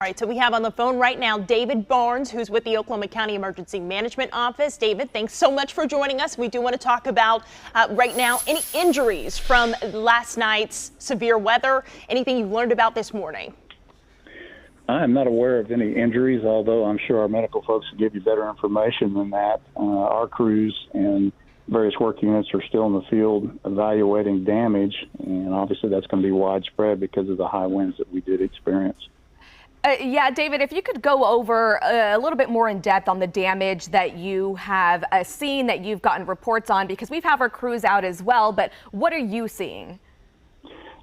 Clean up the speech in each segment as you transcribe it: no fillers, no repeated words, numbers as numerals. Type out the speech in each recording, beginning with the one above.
All right, so we have on the phone right now David Barnes, who's with the Oklahoma County Emergency Management Office. David, thanks so much for joining us. We do want to talk about right now any injuries from last night's severe weather, anything you learned about this morning. I'm not aware of any injuries, although I'm sure our medical folks will give you better information than that. Our crews and various work units are still in the field evaluating damage, and obviously that's going to be widespread because of the high winds that we did experience. Yeah, David, if you could go over a little bit more in depth on the damage that you have seen, that you've gotten reports on, because we've had our crews out as well, but what are you seeing?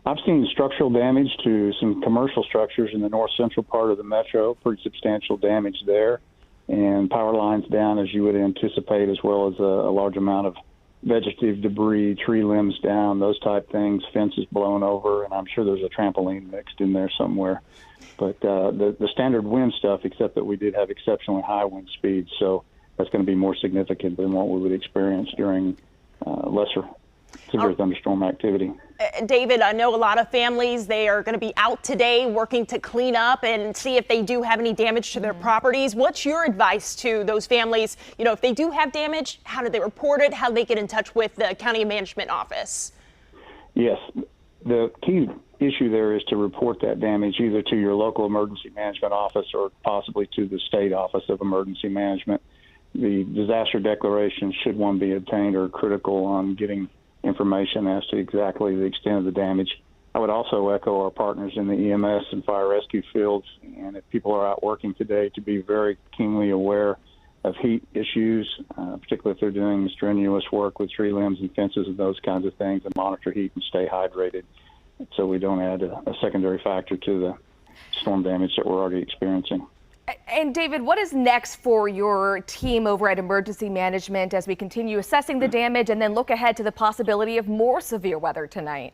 I've seen structural damage to some commercial structures in the north central part of the metro, pretty substantial damage there, and power lines down as you would anticipate, as well as a large amount of vegetative debris, tree limbs down, those type things, fences blown over, and I'm sure there's a trampoline mixed in there somewhere. But the standard wind stuff, except that we did have exceptionally high wind speeds, so that's going to be more significant than what we would experience during lesser severe thunderstorm activity. David, I know a lot of families, they are going to be out today working to clean up and see if they do have any damage to their properties. What's your advice to those families? You know, if they do have damage, how do they report it? How do they get in touch with the county management office? Yes, the key issue there is to report that damage either to your local emergency management office or possibly to the state office of emergency management. The disaster declaration, should one be obtained, are critical on getting information as to exactly the extent of the damage. I would also echo our partners in the EMS and fire rescue fields, and if people are out working today, to be very keenly aware of heat issues, particularly if they're doing strenuous work with tree limbs and fences and those kinds of things, and monitor heat and stay hydrated so we don't add a secondary factor to the storm damage that we're already experiencing. And David, what is next for your team over at Emergency Management as we continue assessing the damage and then look ahead to the possibility of more severe weather tonight?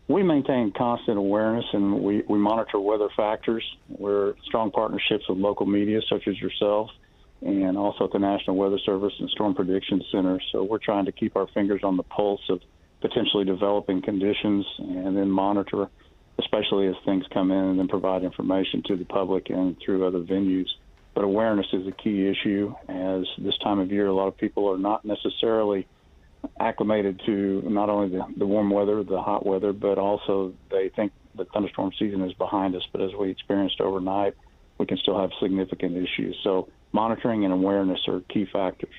We maintain constant awareness and we monitor weather factors. We're strong partnerships with local media such as yourself and also at the National Weather Service and Storm Prediction Center. So we're trying to keep our fingers on the pulse of potentially developing conditions and then monitor, especially as things come in, and then provide information to the public and through other venues. But awareness is a key issue, as this time of year a lot of people are not necessarily acclimated to not only the warm weather, the hot weather, but also they think the thunderstorm season is behind us. But as we experienced overnight, we can still have significant issues. So monitoring and awareness are key factors.